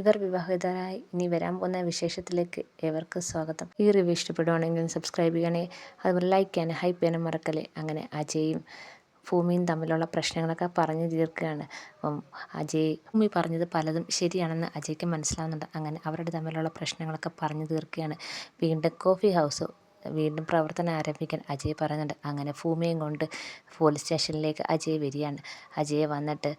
ഇവർ വിവാഹിതരായി ഇനി വരാൻ പോകുന്ന വിശേഷത്തിലേക്ക് ഏവർക്കും സ്വാഗതം. ഈ റിവ്യൂ ഇഷ്ടപ്പെടുവാണെങ്കിൽ സബ്സ്ക്രൈബ് ചെയ്യണേ, അതുപോലെ ലൈക്ക് ചെയ്യാനും ഹൈപ്പ് ചെയ്യാനും മറക്കല്ലേ. അങ്ങനെ അജയും ഭൂമിയും തമ്മിലുള്ള പ്രശ്നങ്ങളൊക്കെ പറഞ്ഞു തീർക്കുകയാണ്. അപ്പം ഭൂമി പറഞ്ഞത് പലതും ശരിയാണെന്ന് അജയ്ക്ക് മനസ്സിലാവുന്നുണ്ട്. അങ്ങനെ അവരുടെ തമ്മിലുള്ള പ്രശ്നങ്ങളൊക്കെ പറഞ്ഞു തീർക്കുകയാണ്. വീണ്ടും കോഫി ഹൗസ് വീണ്ടും പ്രവർത്തനം ആരംഭിക്കാൻ അജയ് പറയുന്നുണ്ട്. അങ്ങനെ ഭൂമിയും കൊണ്ട് പോലീസ് സ്റ്റേഷനിലേക്ക് അജയ് വരികയാണ്. അജയ് വന്നിട്ട്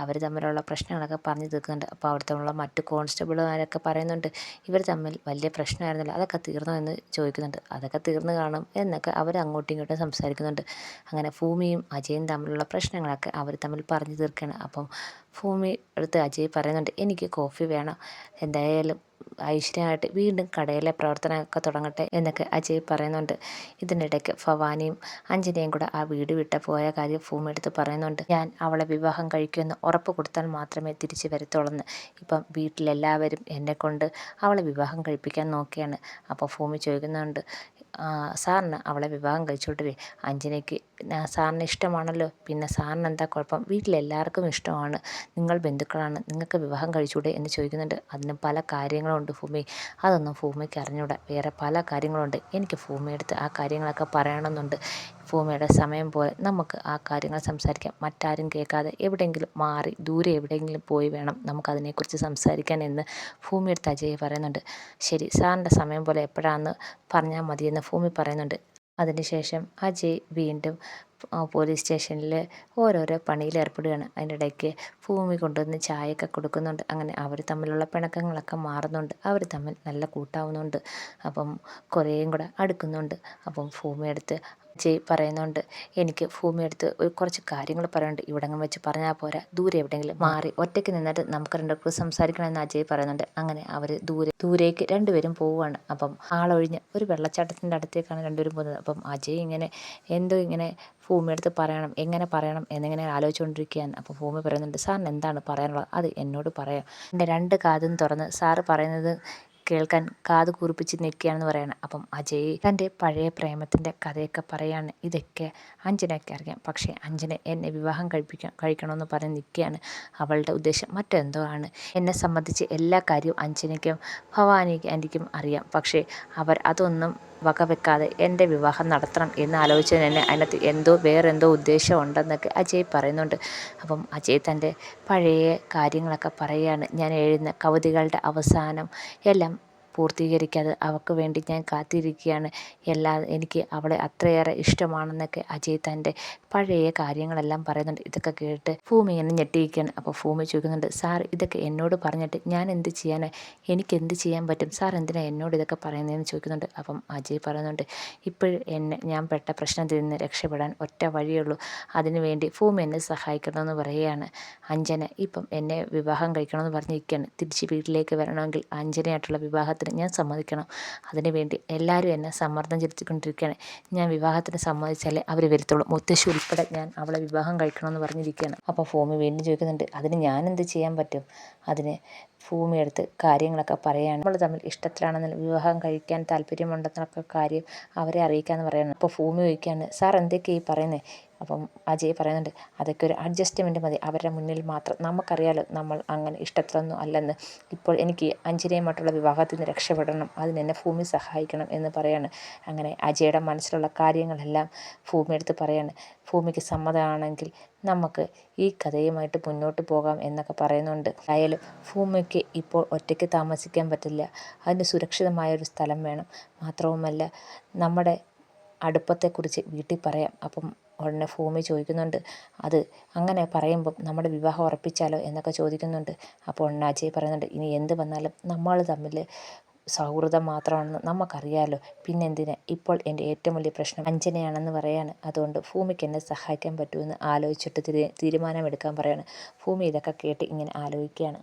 അവർ തമ്മിലുള്ള പ്രശ്നങ്ങളൊക്കെ പറഞ്ഞു തീർക്കുന്നുണ്ട്. അപ്പോൾ അവിടുത്തെ മറ്റു കോൺസ്റ്റബിളുമാരൊക്കെ പറയുന്നുണ്ട്, ഇവർ തമ്മിൽ വലിയ പ്രശ്നമായിരുന്നല്ലോ, അതൊക്കെ തീർന്നോ എന്ന് ചോദിക്കുന്നുണ്ട്. അതൊക്കെ തീർന്നു കാണും എന്നൊക്കെ അവർ അങ്ങോട്ടും ഇങ്ങോട്ടും സംസാരിക്കുന്നുണ്ട്. അങ്ങനെ ഭൂമിയും അജയും തമ്മിലുള്ള പ്രശ്നങ്ങളൊക്കെ അവർ തമ്മിൽ പറഞ്ഞു തീർക്കുകയാണ്. അപ്പം ഭൂമി അടുത്ത് അജയ് പറയുന്നുണ്ട്, എനിക്ക് കോഫി വേണം, എന്തായാലും ഐശ്വര്യമായിട്ട് വീണ്ടും കടയിലെ പ്രവർത്തനമൊക്കെ തുടങ്ങട്ടെ എന്നൊക്കെ അജയ് പറയുന്നുണ്ട്. ഇതിനിടയ്ക്ക് ഭവാനിയും അഞ്ജനയും കൂടെ ആ വീട് വിട്ട് പോയ കാര്യം ഭൂമി എടുത്ത് പറയുന്നുണ്ട്. ഞാൻ അവളെ വിവാഹം കഴിക്കുമെന്ന് ഉറപ്പ് കൊടുത്താൽ മാത്രമേ തിരിച്ചു വരത്തുള്ളൂ. ഇപ്പം വീട്ടിലെല്ലാവരും എന്നെക്കൊണ്ട് അവളെ വിവാഹം കഴിപ്പിക്കാൻ നോക്കിയാണ്. അപ്പോൾ ഭൂമി ചോദിക്കുന്നുണ്ട്, സാറിന് അവളെ വിവാഹം കഴിച്ചോട്ടേ, അഞ്ജനയ്ക്ക് സാറിന് ഇഷ്ടമാണല്ലോ, പിന്നെ സാറിന് എന്താ കുഴപ്പം, വീട്ടിലെല്ലാവർക്കും ഇഷ്ടമാണ്, നിങ്ങൾ ബന്ധുക്കളാണ്, നിങ്ങൾക്ക് വിവാഹം കഴിച്ചൂടെ എന്ന് ചോദിക്കുന്നുണ്ട്. അതിന് പല കാര്യങ്ങളുണ്ട് ഭൂമി, അതൊന്നും ഭൂമിക്ക് അറിഞ്ഞൂടാ, വേറെ പല കാര്യങ്ങളുണ്ട്, എനിക്ക് ഭൂമിയെടുത്ത് ആ കാര്യങ്ങളൊക്കെ പറയണമെന്നുണ്ട്. ഭൂമിയുടെ സമയം പോലെ നമുക്ക് ആ കാര്യങ്ങൾ സംസാരിക്കാം, മറ്റാരും കേൾക്കാതെ എവിടെയെങ്കിലും മാറി ദൂരെ എവിടെയെങ്കിലും പോയി വേണം നമുക്കതിനെക്കുറിച്ച് സംസാരിക്കാൻ എന്ന് ഭൂമിയെടുത്ത് അജയ് പറയുന്നുണ്ട്. ശരി, സാറിൻ്റെ സമയം പോലെ എപ്പോഴാണെന്ന് പറഞ്ഞാൽ മതിയെന്ന് ഭൂമി പറയുന്നുണ്ട്. അതിനുശേഷം അജയ് വീണ്ടും പോലീസ് സ്റ്റേഷനിൽ ഓരോരോ പണിയിൽ ഏർപ്പെടുകയാണ്. അതിൻ്റെ ഇടയ്ക്ക് ഭൂമി കൊണ്ടുവന്ന് ചായയൊക്കെ കൊടുക്കുന്നുണ്ട്. അങ്ങനെ അവർ തമ്മിലുള്ള പിണക്കങ്ങളൊക്കെ മാറുന്നുണ്ട്, അവർ തമ്മിൽ നല്ല കൂട്ടാവുന്നുണ്ട്. അപ്പം കുറേയും കൂടെ അടുക്കുന്നുണ്ട്. അപ്പം ഭൂമിയെടുത്ത് അജയ് പറയുന്നുണ്ട്, എനിക്ക് ഭൂമിയെടുത്ത് കുറച്ച് കാര്യങ്ങൾ പറയാനുണ്ട്, ഇവിടെങ്ങും വെച്ച് പറഞ്ഞാൽ പോരാ, ദൂരെ എവിടെയെങ്കിലും മാറി ഒറ്റയ്ക്ക് നിന്നിട്ട് നമുക്ക് രണ്ടുപേർക്കും സംസാരിക്കണമെന്ന് അജയ് പറയുന്നുണ്ട്. അങ്ങനെ അവർ ദൂരേക്ക് രണ്ടുപേരും പോവുകയാണ്. അപ്പം ആളൊഴിഞ്ഞ് ഒരു വെള്ളച്ചാട്ടത്തിൻ്റെ അടുത്തേക്കാണ് രണ്ടുപേരും പോകുന്നത്. അപ്പം അജയ് ഇങ്ങനെ ഭൂമിയെടുത്ത് പറയണം, എങ്ങനെ പറയണം എന്നിങ്ങനെ ആലോചിച്ചുകൊണ്ടിരിക്കുകയാണ്. അപ്പോൾ ഭൂമി പറയുന്നുണ്ട്, സാറിന് എന്താണ് പറയാനുള്ളത് അത് എന്നോട് പറയാം, എൻ്റെ രണ്ട് കാതും തുറന്ന് സാറ് പറയുന്നത് കേൾക്കാൻ കാത് കൂർപ്പിച്ച് നിൽക്കുകയാണെന്ന് പറയണം. അപ്പം അജയ് തൻ്റെ പഴയ പ്രേമത്തിൻ്റെ കഥയൊക്കെ പറയാണ്. ഇതൊക്കെ അഞ്ജനയ്ക്ക് അറിയാം, പക്ഷേ അഞ്ജന എന്നെ വിവാഹം കഴിക്കണമെന്ന് പറഞ്ഞ് നിൽക്കുകയാണ്. അവളുടെ ഉദ്ദേശം മറ്റെന്തോ ആണ്. എന്നെ സംബന്ധിച്ച് എല്ലാ കാര്യവും അഞ്ജനയ്ക്കും ഭവാനിക്ക് ആൻറ്റിക്കും അറിയാം, പക്ഷേ അവർ അതൊന്നും വകവെക്കാതെ എൻ്റെ വിവാഹം നടത്തണം എന്ന് ആലോചിച്ചത് തന്നെ അതിനകത്ത് വേറെന്തോ ഉദ്ദേശം ഉണ്ടെന്നൊക്കെ അജയ് പറയുന്നുണ്ട്. അപ്പം അജയ് തൻ്റെ പഴയ കാര്യങ്ങളൊക്കെ പറയുകയാണ്. ഞാൻ എഴുതുന്ന കവിതകളുടെ അവസാനം എല്ലാം പൂർത്തീകരിക്കാതെ അവൾക്ക് വേണ്ടി ഞാൻ കാത്തിരിക്കുകയാണ്, എനിക്ക് അവളെ അത്രയേറെ ഇഷ്ടമാണെന്നൊക്കെ അജയ് തൻ്റെ പഴയ കാര്യങ്ങളെല്ലാം പറയുന്നുണ്ട്. ഇതൊക്കെ കേട്ട് ഭൂമി എന്നെ ഞെട്ടിയിരിക്കുകയാണ്. അപ്പോൾ ഭൂമി ചോദിക്കുന്നുണ്ട്, സാർ ഇതൊക്കെ എന്നോട് പറഞ്ഞിട്ട് ഞാൻ എന്ത് ചെയ്യാനാ, എനിക്ക് എന്ത് ചെയ്യാൻ പറ്റും, സാർ എന്തിനാണ് എന്നോട് ഇതൊക്കെ പറയുന്നതെന്ന് ചോദിക്കുന്നുണ്ട്. അപ്പം അജയ് പറയുന്നുണ്ട്, ഞാൻ പെട്ട പ്രശ്നത്തിൽ നിന്ന് രക്ഷപ്പെടാൻ ഒറ്റ വഴിയുള്ളൂ, അതിനുവേണ്ടി ഭൂമി എന്നെ സഹായിക്കണമെന്ന് പറയുകയാണ്. അഞ്ജന ഇപ്പം എന്നെ വിവാഹം കഴിക്കണമെന്ന് പറഞ്ഞിരിക്കുകയാണ്. തിരിച്ച് വീട്ടിലേക്ക് വരണമെങ്കിൽ അഞ്ജനയായിട്ടുള്ള വിവാഹത്തിന് ഞാൻ സമ്മതിക്കണം. അതിനുവേണ്ടി എല്ലാവരും എന്നെ സമ്മർദ്ദം ചെലുത്തിക്കൊണ്ടിരിക്കുകയാണ്. ഞാൻ വിവാഹത്തിന് സമ്മതിച്ചാലേ അവർ വരത്തുള്ളൂ, മുത്തശ്ശി ഉൾപ്പെടെ ഞാൻ അവളെ വിവാഹം കഴിക്കണമെന്ന് പറഞ്ഞിരിക്കുകയാണ്. അപ്പോൾ ഭൂമി വീണ്ടും ചോദിക്കുന്നുണ്ട്, അതിന് ഞാൻ എന്ത് ചെയ്യാൻ പറ്റും. അതിന് ഭൂമിയെടുത്ത് കാര്യങ്ങളൊക്കെ പറയുകയാണ്. നമ്മൾ തമ്മിൽ ഇഷ്ടത്തിലാണെന്ന്, വിവാഹം കഴിക്കാൻ താല്പര്യമുണ്ടെന്നൊക്കെ കാര്യം അവരെ അറിയിക്കാമെന്ന് പറയുന്നത്. അപ്പോൾ ഭൂമി ചോദിക്കുകയാണ്, സാർ എന്തൊക്കെയാണ് ഈ പറയുന്നത്. അപ്പം അജയ് പറയുന്നുണ്ട്, അതൊക്കെ ഒരു അഡ്ജസ്റ്റ്മെൻറ്റ് മതി, അവരുടെ മുന്നിൽ മാത്രം, നമുക്കറിയാലോ നമ്മൾ അങ്ങനെ ഇഷ്ടത്തിലൊന്നും അല്ലെന്ന്. ഇപ്പോൾ എനിക്ക് അഞ്ജനയുമായിട്ടുള്ള വിവാഹത്തിൽ നിന്ന് രക്ഷപ്പെടണം, അതിനെന്നെ ഭൂമി സഹായിക്കണം എന്ന് പറയാണ്. അങ്ങനെ അജയുടെ മനസ്സിലുള്ള കാര്യങ്ങളെല്ലാം ഭൂമിയെടുത്ത് പറയാണ്. ഭൂമിക്ക് സമ്മതമാണെങ്കിൽ നമുക്ക് ഈ കഥയുമായിട്ട് മുന്നോട്ട് പോകാം എന്നൊക്കെ പറയുന്നുണ്ട്. ആയാലും ഭൂമിക്ക് ഇപ്പോൾ ഒറ്റയ്ക്ക് താമസിക്കാൻ പറ്റില്ല, അതിന് സുരക്ഷിതമായൊരു സ്ഥലം വേണം, മാത്രവുമല്ല നമ്മുടെ അടുപ്പത്തെക്കുറിച്ച് വീട്ടിൽ പറയാം. അപ്പം ഉടനെ ഭൂമി ചോദിക്കുന്നുണ്ട്, അത് അങ്ങനെ പറയുമ്പം നമ്മുടെ വിവാഹം ഉറപ്പിച്ചാലോ എന്നൊക്കെ ചോദിക്കുന്നുണ്ട്. അപ്പോൾ ഉടനെ അജയ് പറയുന്നുണ്ട്, ഇനി എന്ത് വന്നാലും നമ്മൾ തമ്മിൽ സൗഹൃദം മാത്രമാണെന്ന് നമുക്കറിയാമല്ലോ, പിന്നെന്തിന്, ഇപ്പോൾ എൻ്റെ ഏറ്റവും വലിയ പ്രശ്നം അഞ്ജനയാണെന്ന് പറയാണ്. അതുകൊണ്ട് ഭൂമിക്ക് എന്നെ സഹായിക്കാൻ പറ്റുമെന്ന് ആലോചിച്ചിട്ട് തീരുമാനമെടുക്കാൻ പറയാണ്. ഭൂമി ഇതൊക്കെ കേട്ട് ഇങ്ങനെ ആലോചിക്കുകയാണ്.